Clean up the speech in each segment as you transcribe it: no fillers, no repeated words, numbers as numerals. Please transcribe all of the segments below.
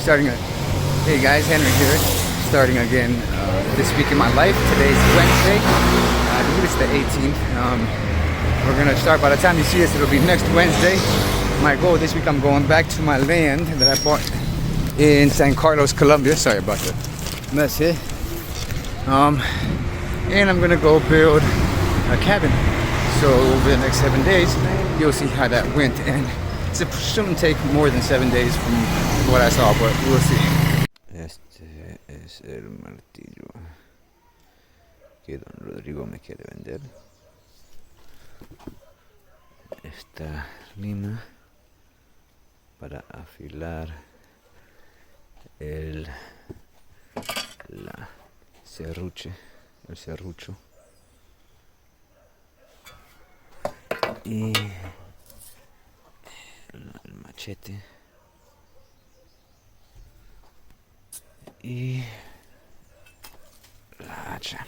Hey guys, Henry here. Starting again this week in my life. Today's Wednesday. I believe it's the 18th. We're gonna start. By the time you see this, it'll be next Wednesday. My goal this week, I'm going back to my land that I bought in San Carlos, Colombia. Sorry about the mess here. And I'm gonna go build a cabin. So over the next 7 days, you'll see how that went. And it shouldn't take more than 7 days from what I saw, but we'll see. Este es el martillo que don Rodrigo me quiere vender. Esta lima para afilar el serrucho y el machete y la hacha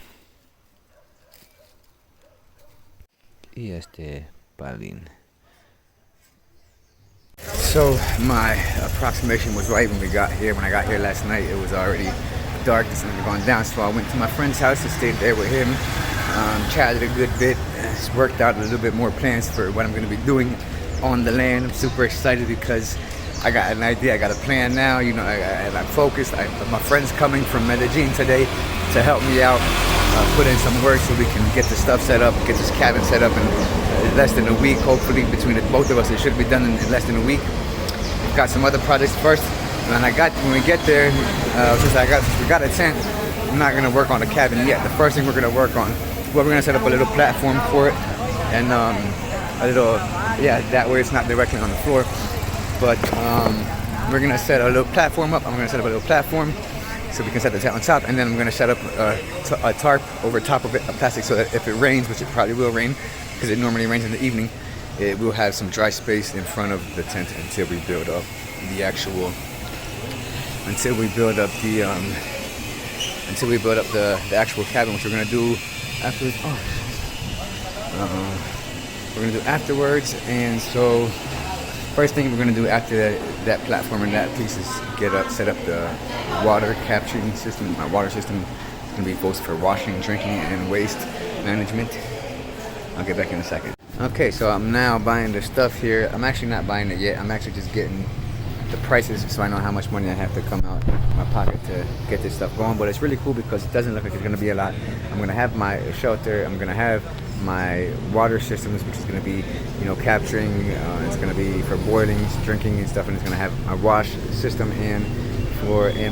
y este palín. So my approximation was right when we got here. When I got here last night, it was already dark. The sun had gone down, so I went to my friend's house and stayed there with him. Chatted a good bit. It's worked out a little bit more plans for what I'm going to be doing on the land. I'm super excited because I got an idea. I got a plan now. You know, and I'm focused. My friend's coming from Medellin today to help me out, put in some work so we can get the stuff set up, get this cabin set up in less than a week. Hopefully, between both of us, it should be done in less than a week. We've got some other projects first, and when we get there, since we got a tent, I'm not gonna work on the cabin yet. The first thing we're gonna work on, we're gonna set up a little platform for it, and that way it's not directly on the floor. But we're gonna set a little platform up. I'm gonna set up a little platform so we can set the tent on top, and then I'm gonna set up a tarp over top of it, a plastic, so that if it rains, which it probably will rain, because it normally rains in the evening, it will have some dry space in front of the tent until we build up the actual cabin, which we're gonna do afterwards. We're gonna do afterwards, and so first thing we're gonna do after that platform and that piece is set up the water capturing system. My water system is gonna be both for washing, drinking, and waste management. I'll get back in a second. Okay, so I'm now buying the stuff here. I'm actually not buying it yet. I'm actually just getting the prices so I know how much money I have to come out of my pocket to get this stuff going. But it's really cool because it doesn't look like it's gonna be a lot. I'm gonna have my shelter. I'm gonna have my water systems, which is gonna be, capturing. It's gonna be for boiling, drinking, and stuff, and it's gonna have my wash system and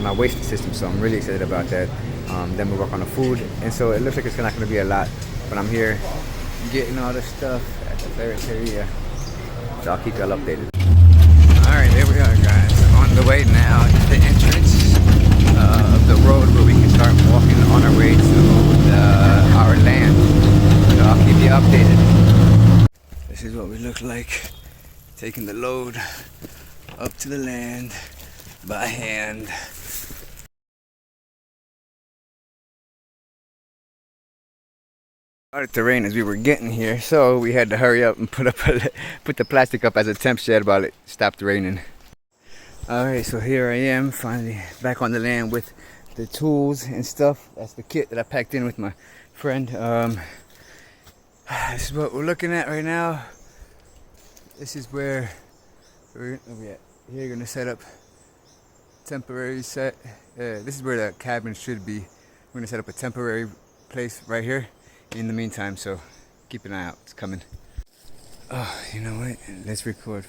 my waste system. So I'm really excited about that. Then we work on the food, and so it looks like it's not gonna be a lot. But I'm here getting all the stuff at the ferreteria, so I'll keep y'all updated. Alright, there we are, guys. On the way now to the entrance of the road where we can start walking on our way to our land. So I'll keep you updated. This is what we look like, taking the load up to the land by hand. Started to rain as we were getting here, so we had to hurry up and put the plastic up as a temp shed while it stopped raining. Alright, so here I am, finally back on the land with the tools and stuff. That's the kit that I packed in with my friend. This is what we're looking at right now. This is where we're at. Here you're gonna set up temporary set. This is where the cabin should be. We're gonna set up a temporary place right here in the meantime, so keep an eye out. It's coming. Oh, you know what? Let's record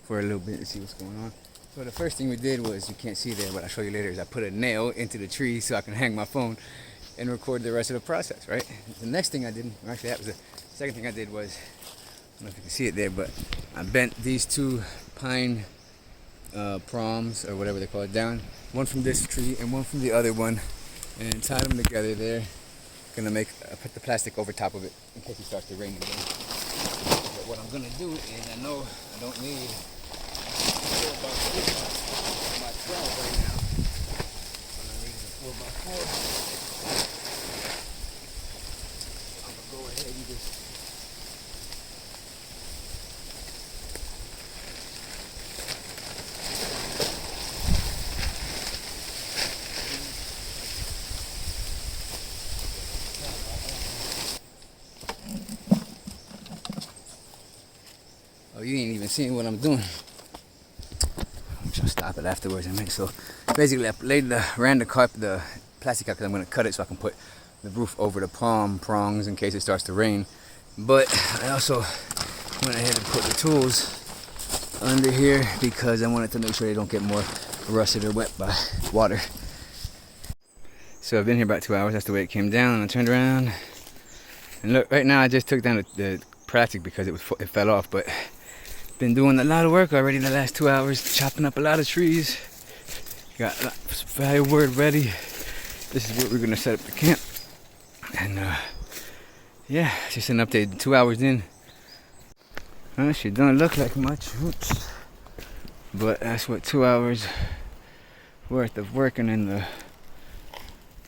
for a little bit and see what's going on. So the first thing we did was, you can't see there, but I'll show you later, is I put a nail into the tree so I can hang my phone and record the rest of the process, right? The next thing I did, actually that was the second thing I did, was, I don't know if you can see it there, but I bent these two pine proms, or whatever they call it, down. One from this tree and one from the other one, and tied them together there. Gonna put the plastic over top of it in case it starts to rain again. But what I'm gonna do is, I know I don't need about 4x12 right now. What I need is a 4x4. I'm gonna go ahead and just seeing what I'm doing. I'm trying to stop it afterwards. So basically, I ran the plastic out because I'm going to cut it so I can put the roof over the palm prongs in case it starts to rain. But I also went ahead and put the tools under here because I wanted to make sure they don't get more rusted or wet by water. So I've been here about 2 hours. That's the way it came down. And I turned around and look. Right now I just took down the plastic because it fell off. But been doing a lot of work already in the last 2 hours, chopping up a lot of trees. Got firewood ready. This is where we're gonna set up the camp. And yeah, just an update. 2 hours in. She don't look like much. Oops. But that's what 2 hours worth of working in the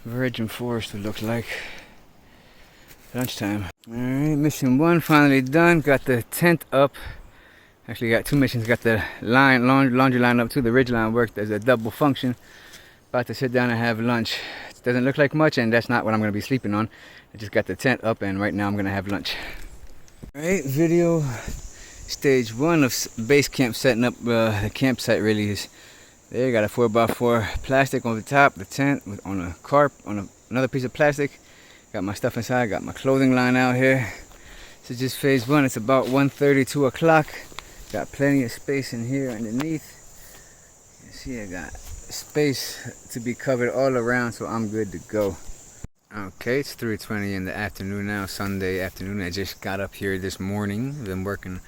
virgin forest would look like. Lunchtime. Alright, mission 1 finally done. Got the tent up. Actually got 2 missions. Got the laundry line up too. The ridge line worked as a double function. About to sit down and have lunch. It doesn't look like much, and that's not what I'm going to be sleeping on. I just got the tent up, and right now I'm going to have lunch. Alright, video stage 1 of base camp, setting up the campsite. Really is there. Got a 4x4 plastic on the top, the tent on a carp on another piece of plastic. Got my stuff inside. Got my clothing line out here. This is just phase 1. It's about 1:30, 2 o'clock. Got plenty of space in here underneath. You can see I got space to be covered all around, so I'm good to go. Okay, it's 3:20 in the afternoon now, Sunday afternoon. I just got up here this morning. Been working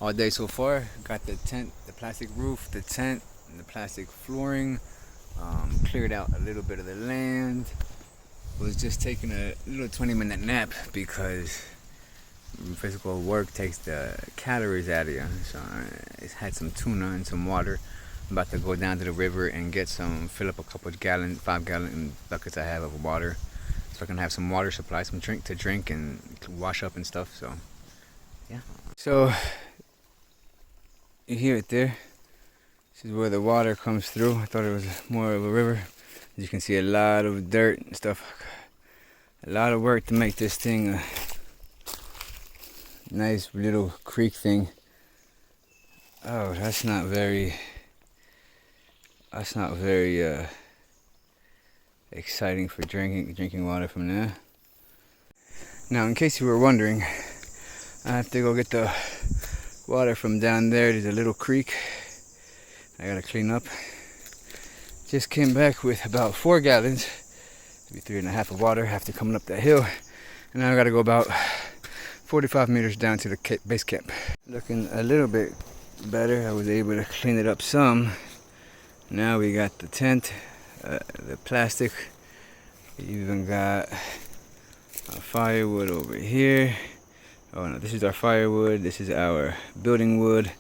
all day so far. Got the tent, the plastic roof, the tent, and the plastic flooring. Cleared out a little bit of the land. Was just taking a little 20-minute nap because physical work takes the calories out of you. So I had some tuna and some water. I'm about to go down to the river and fill up a couple of 5-gallon buckets I have of water, so I can have some water supply, some drink to drink and wash up and stuff. So yeah. So you hear it there. This is where the water comes through. I thought it was more of a river. As you can see, a lot of dirt and stuff. A lot of work to make this thing a nice little creek thing. Oh, that's not very exciting for drinking water from there. Now, in case you were wondering, I have to go get the water from down there. There's a little creek I gotta clean up. Just came back with about 4 gallons, maybe 3.5 of water after coming up that hill. And now I gotta go about 45 meters down to the base camp. Looking a little bit better. I was able to clean it up some. Now we got the tent, the plastic. We even got firewood over here. Oh no, this is our firewood. This is our building wood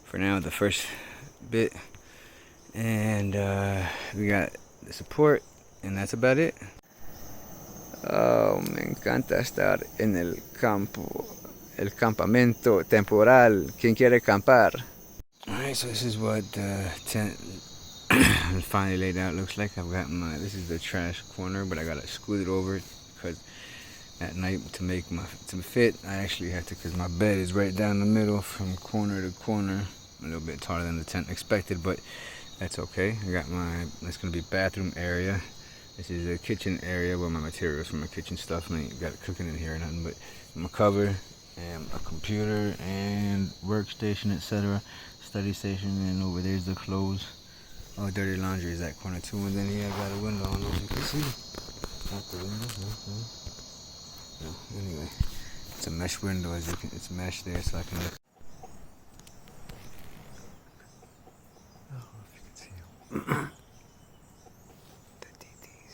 for now, the first bit. And we got the support, and that's about it. Oh, me encanta estar en el campo, el campamento temporal. ¿Quién quiere acampar? Alright, so this is what the tent finally laid out looks like. I've got this is the trash corner, but I gotta scoot it over because at night to fit, I actually have to, because my bed is right down the middle from corner to corner. A little bit taller than the tent expected, but that's okay. I got that's gonna be bathroom area. This is a kitchen area where my materials for my kitchen stuff. I ain't got cooking in here or nothing, but my cover and a computer and workstation, etc. Study station, and over there's the clothes. Oh, dirty laundry is that corner too, and then here I got a window. I don't know if you can see. Not the window. No. Anyway, it's a mesh window. It's mesh there, so I can look. The DDs.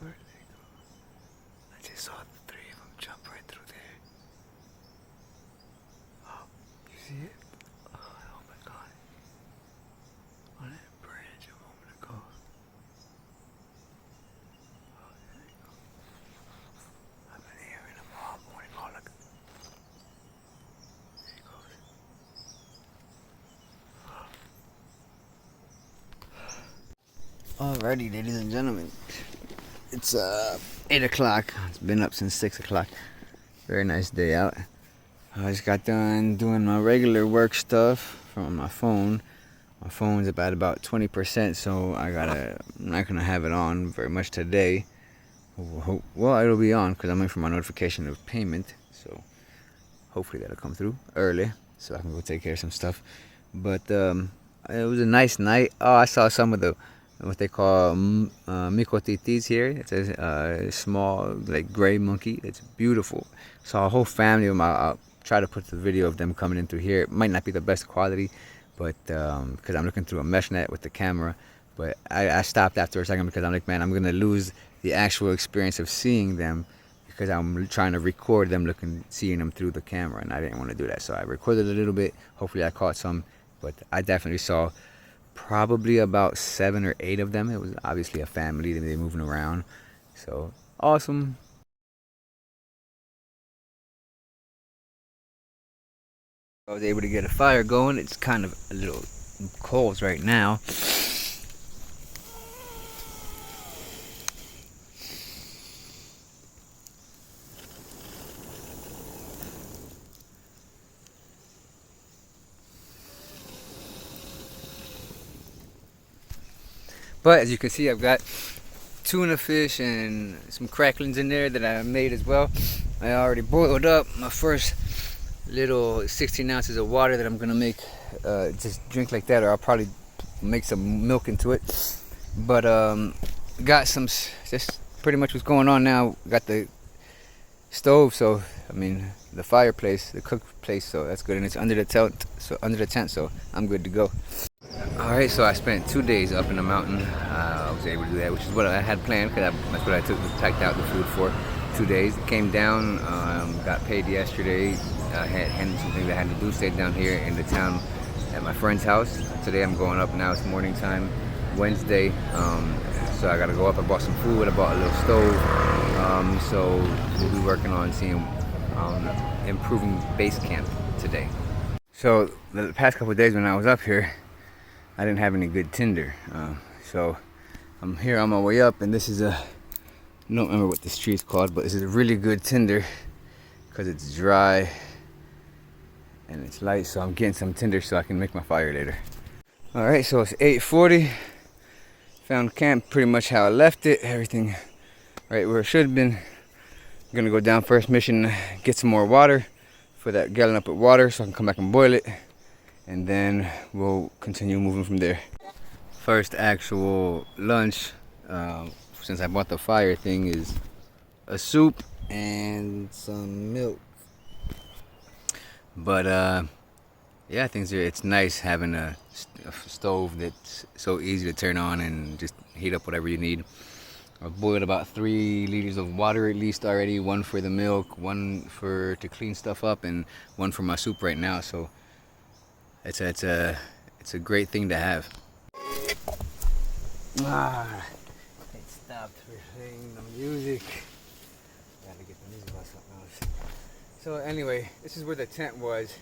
Where did they go? I just saw 3 of them jump right through there. Oh, you see it? Oh my God. On that bridge a moment ago. Oh, there they go. I've been hearing them all morning. Oh, look. There he goes. Alrighty, ladies and gentlemen, it's 8 o'clock. It's been up since 6 o'clock. Very nice day out. I just got done doing my regular work stuff from my phone. My phone's about 20%, so I'm not gonna have it on very much today. Well, it'll be on because I'm waiting for my notification of payment. So hopefully that'll come through early, so I can go take care of some stuff. But it was a nice night. Oh, I saw some of the what they call micotitis here. It's a small like gray monkey. It's beautiful. Saw a whole family of them. I'll try to put the video of them coming in through here. It might not be the best quality, but because I'm looking through a mesh net with the camera. But I stopped after a second because I'm like, man, I'm gonna lose the actual experience of seeing them because I'm trying to record them seeing them through the camera, and I didn't want to do that. So I recorded a little bit. Hopefully I caught some, but I definitely saw probably about 7 or 8 of them. It was obviously a family. They're moving around. So awesome. I was able to get a fire going. It's kind of a little cold right now. But as you can see, I've got tuna fish and some cracklings in there that I made as well. I already boiled up my first little 16 ounces of water that I'm gonna make just drink like that, or I'll probably make some milk into it. But got some, just pretty much what's going on now. Got the stove, so I mean the fireplace, the cook place, so that's good, and it's under the tent, so I'm good to go. Alright, so I spent 2 days up in the mountain. I was able to do that, which is what I had planned, because that's what I packed out the food for. 2 days. Came down, got paid yesterday. Had some things I had to do. Stayed down here in the town at my friend's house. Today I'm going up now. It's morning time, Wednesday. So I gotta go up. I bought some food. I bought a little stove. So we'll be working on improving base camp today. So the past couple of days when I was up here, I didn't have any good tinder. So I'm here on my way up, and this is I don't remember what this tree is called, but this is a really good tinder because it's dry and it's light. So I'm getting some tinder so I can make my fire later. All right, so it's 8:40. Found camp pretty much how I left it. Everything right where it should have been. I'm gonna go down first mission, get some more water for that gallon up with water so I can come back and boil it, and then we'll continue moving from there. First actual lunch, since I bought the fire thing, is a soup and some milk. But yeah, it's nice having a stove that's so easy to turn on and just heat up whatever you need. I've boiled about 3 liters of water at least already, 1 for the milk, 1 to clean stuff up, and 1 for my soup right now. So it's a great thing to have. It stopped for playing the music. Gotta get the music on something else. So anyway, this is where the tent was.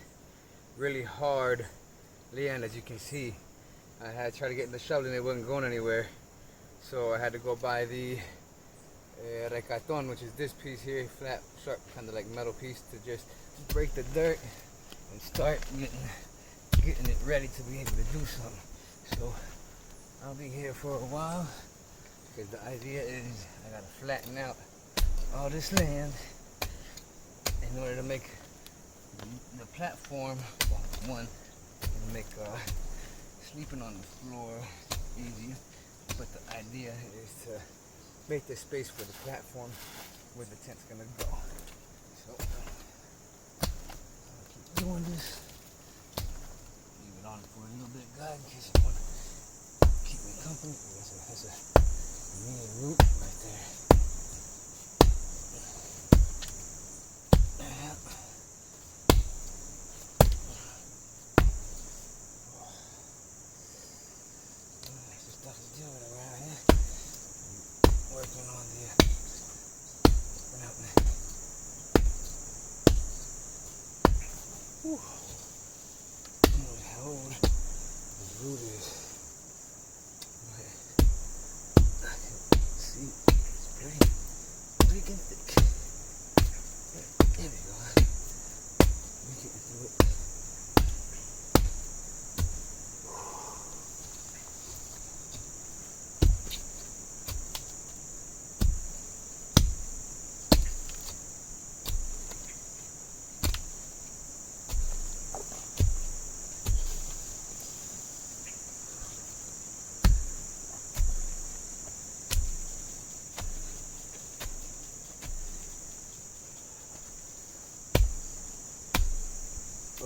Really hard land, as you can see. I had tried to get in the shovel and it wasn't going anywhere. So I had to go buy the recaton, which is this piece here, flat, sharp, kind of like metal piece, to just break the dirt and start getting it ready to be able to do something. So I'll be here for a while because the idea is I gotta flatten out all this land in order to make the platform, and make sleeping on the floor easy. But the idea is to make the space for the platform where the tent's gonna go. So I'll keep doing this. Leave it on for a little bit, guys, in case you wanna keep me company. That's a main root right there. Working on the how old the root is. I can see it's pretty thick. There we go.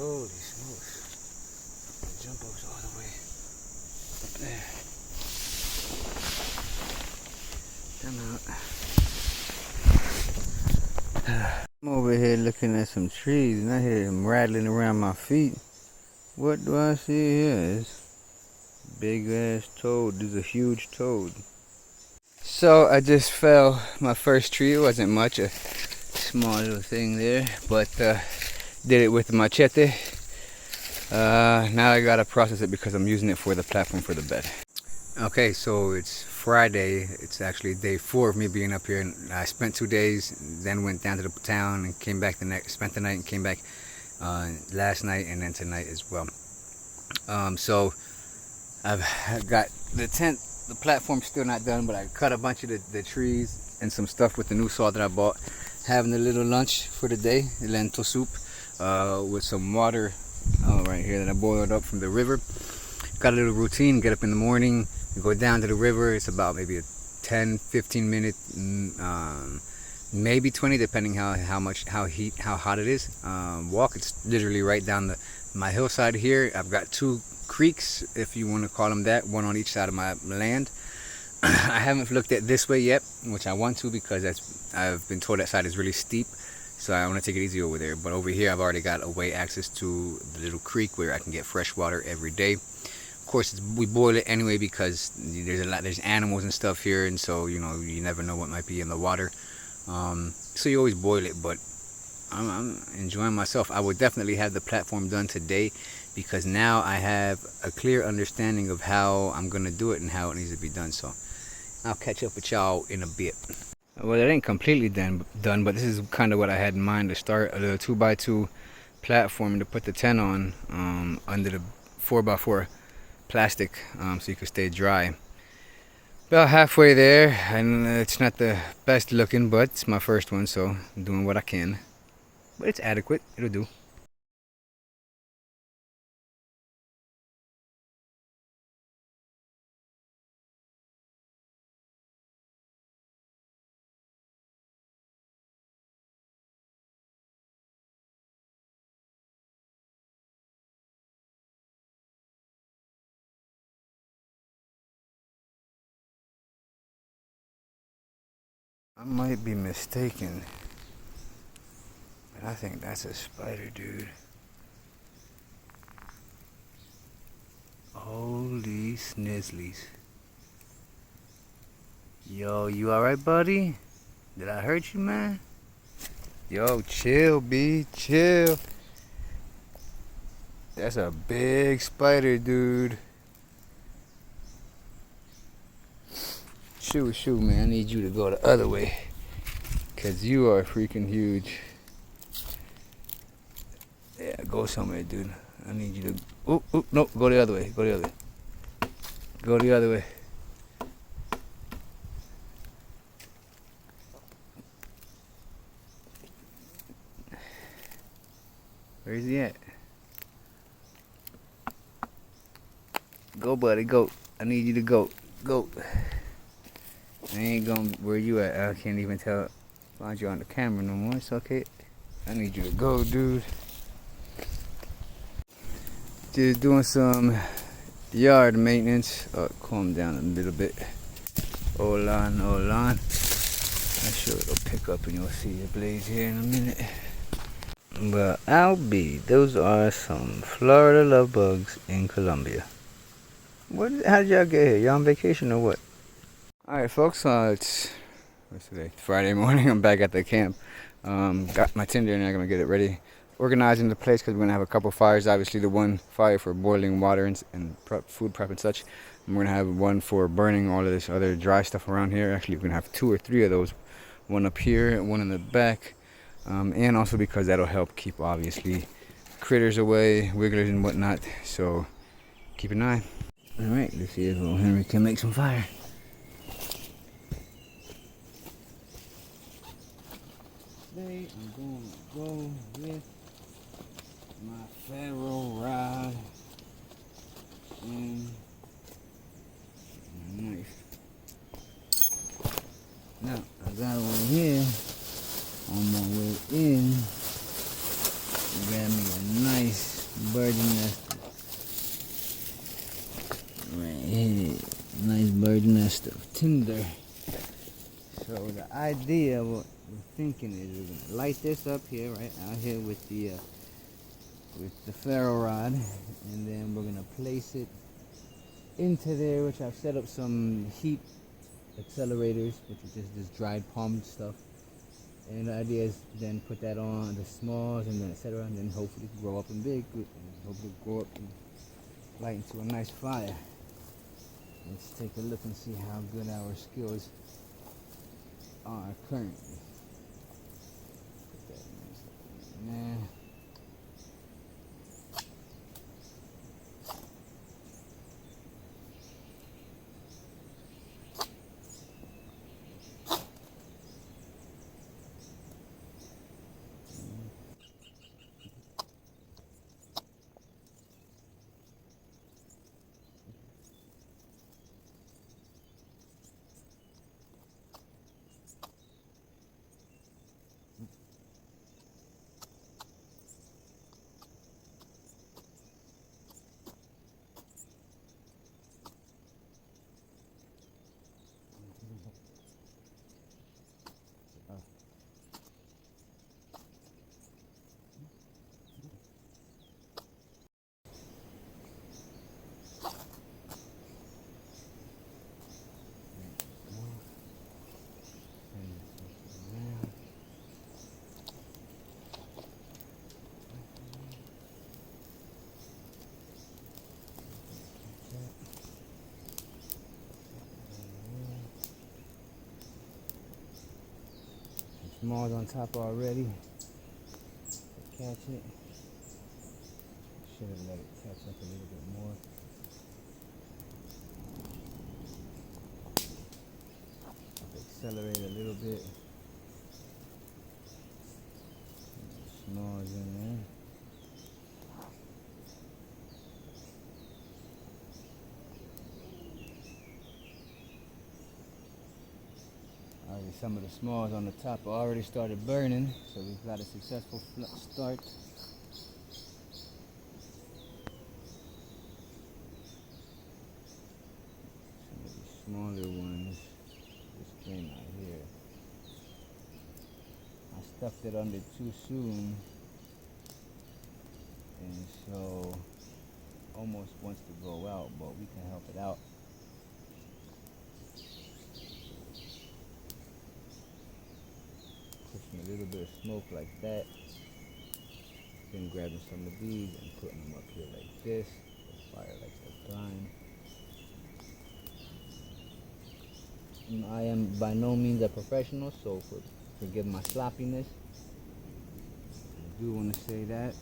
Holy smokes. The jump ups all the way up there. Come out. I'm over here looking at some trees and I hear them rattling around my feet. What do I see here? It's big ass toad. There's a huge toad. So I just fell my first tree. It wasn't much, a small little thing there, but did it with the machete. Now I gotta process it because I'm using it for the platform for the bed. Okay, so it's Friday. It's actually day 4 of me being up here, and I spent 2 days, then went down to the town and came back spent the night and came back last night and then tonight as well. So I've got the tent, the platform's still not done, but I cut a bunch of the trees and some stuff with the new saw that I bought. Having a little lunch for the day, lentil soup with some water right here that I boiled up from the river. Got a little routine, get up in the morning, go down to the river. It's about maybe a 10-15 minute, maybe 20, depending how hot it is. Walk. It's literally right down my hillside here. I've got 2 creeks, if you want to call them that, one on each side of my land. I haven't looked at this way yet, which I want to, because I've been told that side is really steep, so I want to take it easy over there. But over here I've already got a way access to the little creek where I can get fresh water every day. Of course, we boil it anyway because there's animals and stuff here, and so you never know what might be in the water. So you always boil it, but I'm enjoying myself. I will definitely have the platform done today because now I have a clear understanding of how I'm gonna do it and how it needs to be done. So I'll catch up with y'all in a bit. Well, it ain't completely done, but this is kind of what I had in mind to start. A 2x2 platform to put the tent on under the 4x4 plastic, so you can stay dry. About halfway there, and it's not the best looking, but it's my first one, so I'm doing what I can. But it's adequate. It'll do. I might be mistaken, but I think that's a spider, dude. Holy snizzlies. Yo, you alright, buddy? Did I hurt you, man? Yo, chill, B, chill. That's a big spider, dude. Shoot, man, I need you to go the other way, cause you are freaking huge. Yeah, go somewhere, dude. I need you to, no, go the other way, go the other way. Where's he at? Go, buddy, go. I need you to go. I ain't going where you at. I can't even tell. Find you on the camera no more. It's okay. I need you to go, dude. Just doing some yard maintenance. Calm down a little bit. Hold on. I'm sure it'll pick up and you'll see the blaze here in a minute. But those are some Florida love bugs in Colombia. How did y'all get here? Y'all on vacation or what? Alright, folks, what's today? Friday morning. I'm back at the camp. Got my tinder and I'm gonna get it ready, organizing the place, because we're gonna have a couple fires. Obviously, the one fire for boiling water and food prep and such. And we're gonna have one for burning all of this other dry stuff around here. Actually, we're gonna have 2 or 3 of those. One up here and one in the back. And also because that'll help keep, obviously, critters away, wigglers and whatnot. So keep an eye. Alright, let's see if old Henry can make some fire. Today I'm going to go with my ferro rod and my knife. Now I got over here on my way in. Grab me a nice bird's nest of tinder. So the idea, what we're thinking is we're gonna light this up here, right out here with the ferro rod, and then we're gonna place it into there, which I've set up some heat accelerators, which are just this dried palm stuff. And the idea is then put that on the smalls and then etc. And then hopefully grow up and big, and hopefully grow up and light into a nice fire. Let's take a look and see how good our skills are currently. Put that in there. Smalls on top already. Catch it. Should have let it catch up a little bit more. Accelerate a little bit. Smalls in there. Already some of the smalls on the top already started burning, so we've got a successful start. Some of the smaller ones just came out here. I stuffed it under too soon, and so almost wants to go out, but we can help it out. Pushing a little bit of smoke like that, then grabbing some of these and putting them up here like this. The fire likes to climb. I am by no means a professional, so forgive my sloppiness. I do want to say that.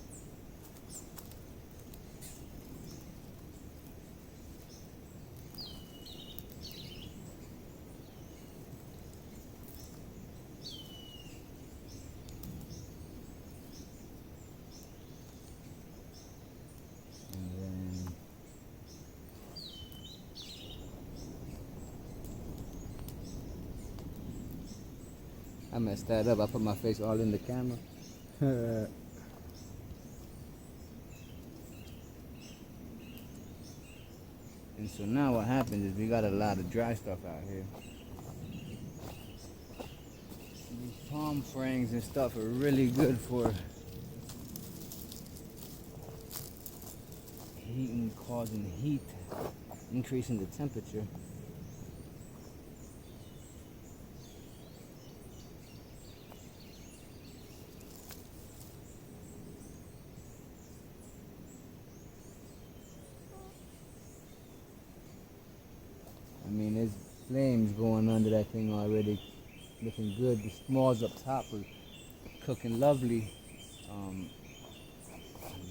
I messed that up. I put my face all in the camera. And so now what happens is we got a lot of dry stuff out here. These palm fronds and stuff are really good for heating, causing heat, increasing the temperature. I mean, there's flames going under that thing already, looking good. The smalls up top are cooking lovely. I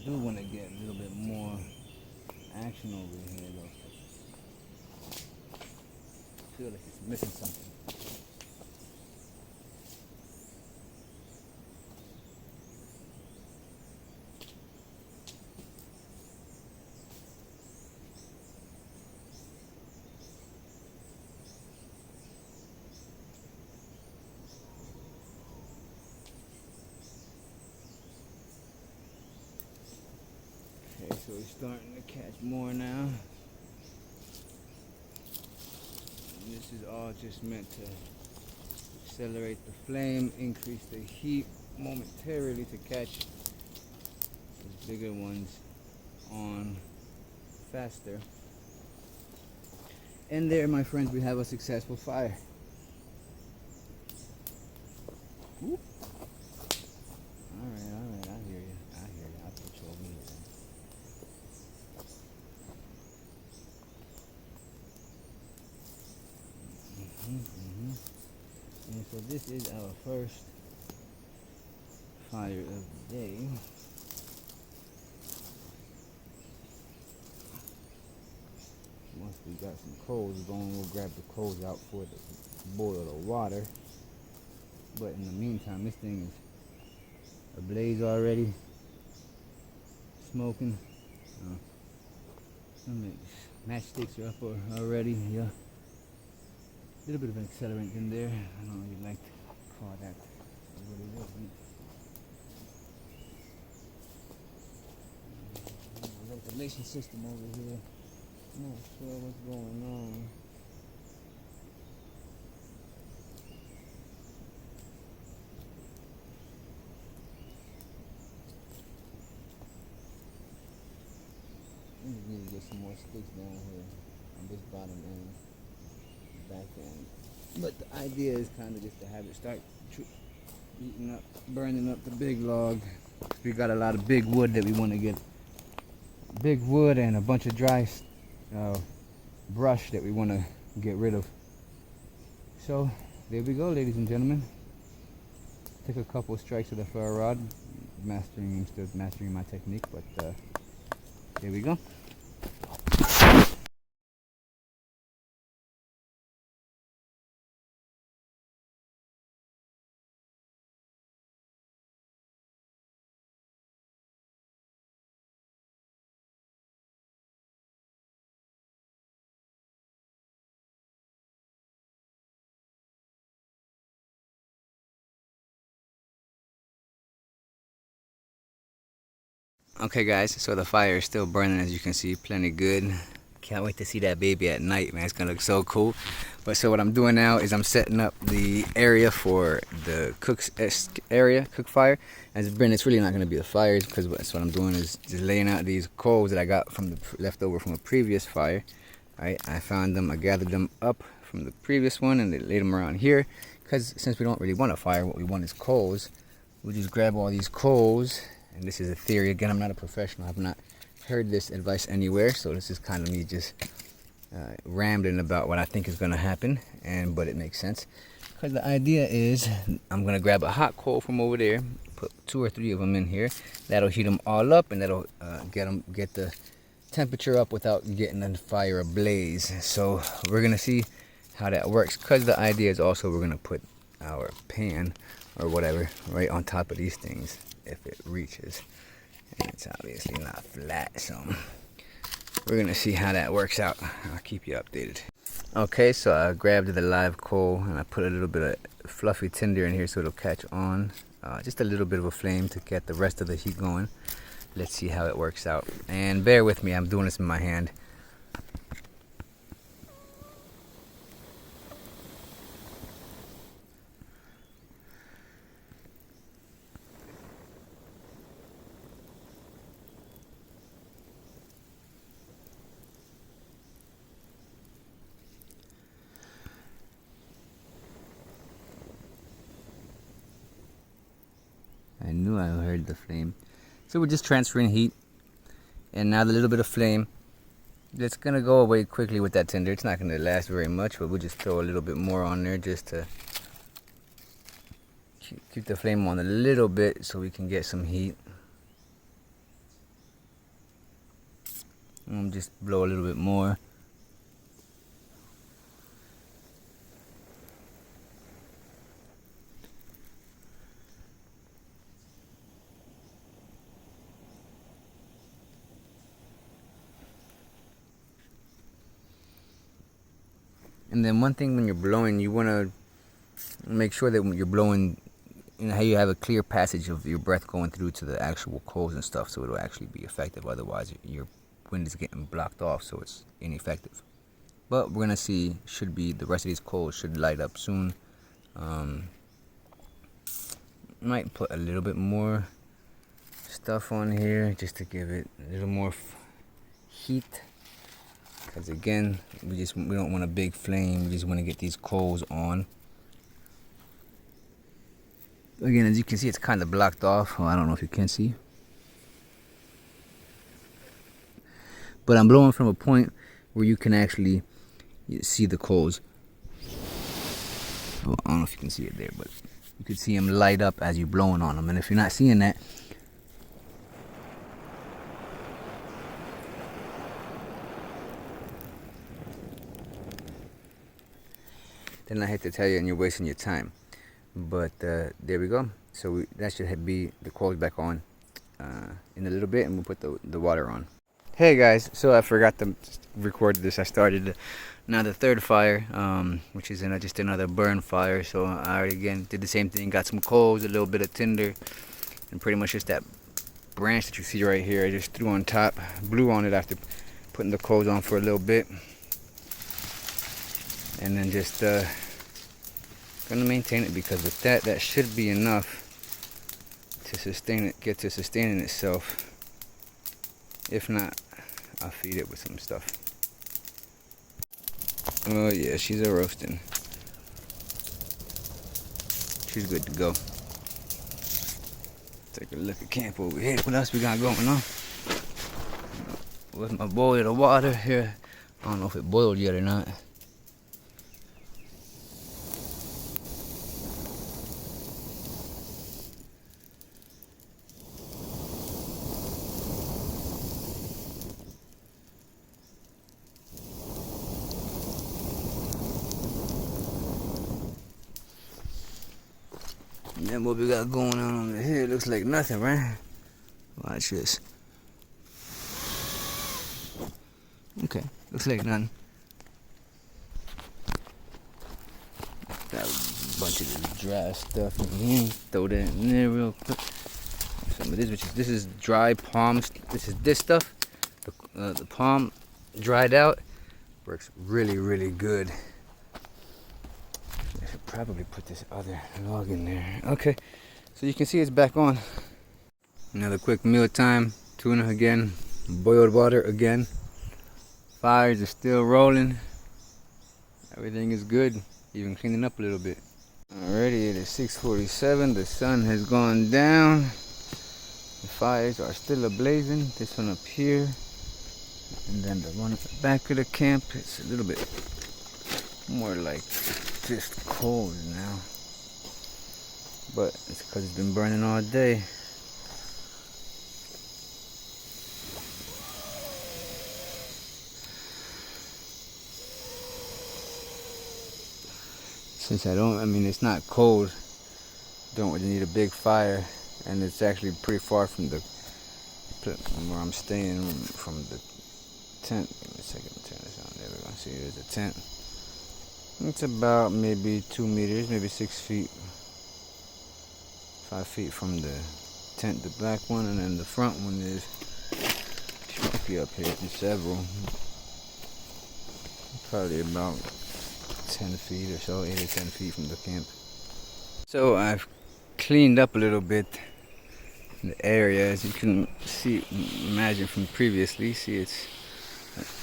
do want to get a little bit more action over here though. I feel like it's missing something. Okay, so we're starting to catch more now. This is all just meant to accelerate the flame, increase the heat momentarily to catch those bigger ones on faster. And there, my friends, we have a successful fire. Whoop. All right, I hear you. I'll put you over here. And so this is our first fire of the day. Once we got some coals going, we'll grab the coals out for the boil of water. But in the meantime, this thing is ablaze already, smoking. Some matchsticks are up already. Yeah, a little bit of an accelerant in there. I don't really like to call that what it is. Ventilation system over here. Not sure what's going on. We just need to get some more sticks down here on this bottom end, back end. But the idea is kind of just to have it start eating up, burning up the big log. We got a lot of big wood that we want to get. Big wood and a bunch of dry brush that we want to get rid of. So there we go, ladies and gentlemen. Took a couple of strikes with a ferro rod, still mastering my technique, but here we go. Okay guys, so the fire is still burning, as you can see, plenty good. Can't wait to see that baby at night, man. It's gonna look so cool. But so what I'm doing now is I'm setting up the area for the cook fire. As it's really not gonna be the fires, because that's what I'm doing is just laying out these coals that I got from the leftover from a previous fire. Right, I found them, I gathered them up from the previous one and they laid them around here. Because since we don't really want a fire, what we want is coals. We'll just grab all these coals. And this is a theory. Again, I'm not a professional. I've not heard this advice anywhere. So this is kind of me just rambling about what I think is going to happen. But it makes sense. Because the idea is I'm going to grab a hot coal from over there. Put 2 or 3 of them in here. That'll heat them all up. And that'll get the temperature up without getting the fire ablaze. So we're going to see how that works. Because the idea is also we're going to put our pan or whatever right on top of these things. If it reaches, and it's obviously not flat, so we're gonna see how that works out. I'll keep you updated. Okay, so I grabbed the live coal and I put a little bit of fluffy tinder in here so it'll catch on, just a little bit of a flame to get the rest of the heat going. Let's see how it works out, and bear with me, I'm doing this in my hand. I knew I heard the flame. So we're just transferring heat. And now the little bit of flame, it's going to go away quickly with that tinder. It's not going to last very much, but we'll just throw a little bit more on there just to keep the flame on a little bit so we can get some heat. And just blow a little bit more. And then one thing when you're blowing, you want to make sure that when you're blowing, you know, how you have a clear passage of your breath going through to the actual coals and stuff, so it'll actually be effective. Otherwise, your wind is getting blocked off, so it's ineffective. but we're gonna see. Should be the rest of these coals should light up soon. Might put a little bit more stuff on here just to give it a little more heat, because again we don't want a big flame. We just want to get these coals on. Again, as you can see, it's kind of blocked off. Well, I don't know if you can see, but I'm blowing from a point where you can actually see the coals. Well, I don't know if you can see it there, but you can see them light up as you're blowing on them. And if you're not seeing that, then I hate to tell you and you're wasting your time. But there we go. So that should be the coals back on in a little bit, and we'll put the water on. Hey guys, so I forgot to record this. I started now the third fire, which is just another burn fire. So I already again did the same thing. Got some coals, a little bit of tinder, and pretty much just that branch that you see right here. I just threw on top, blew on it after putting the coals on for a little bit, and then just gonna maintain it, because with that should be enough to sustain it, get to sustaining itself. If not, I'll feed it with some stuff. Oh yeah, she's a roasting. She's good to go. Take a look at camp over here. What else we got going on? With my boil of water here. I don't know if it boiled yet or not. And then what we got going on over here looks like nothing, right? Watch this. Okay, looks like nothing. Got a bunch of this dry stuff in here. Throw that in there real quick. Some of this is dry palms. This stuff. The palm dried out works really good. I should probably put this other log in there. Okay, so you can see it's back on. Another quick meal time. Tuna again. Boiled water again. Fires are still rolling. Everything is good. Even cleaning up a little bit. Alrighty, it is 6:47. The sun has gone down. The fires are still ablazing. This one up here, and then the one at the back of the camp. It's a little bit more like just cold now, but it's because it's been burning all day. Since it's not cold, don't really need a big fire, and it's actually pretty far from where I'm staying, from the tent. Give me a second to turn this on. There we go. See, there's a tent. It's about maybe 2 meters, maybe 6 feet, 5 feet from the tent, the back one, and then the front one is smoky up here. There's several, probably about 10 feet or so, 8 or 10 feet from the camp. So I've cleaned up a little bit the area, as you can see, imagine from previously. See, it's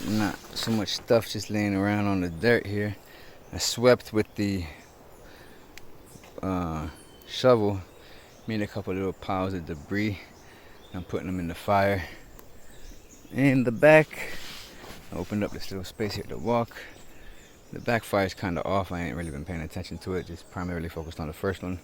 not so much stuff just laying around on the dirt here. I swept with the shovel, made a couple little piles of debris. I'm putting them in the fire. In the back, I opened up this little space here to walk. The back fire is kind of off. I ain't really been paying attention to it, just primarily focused on the first one.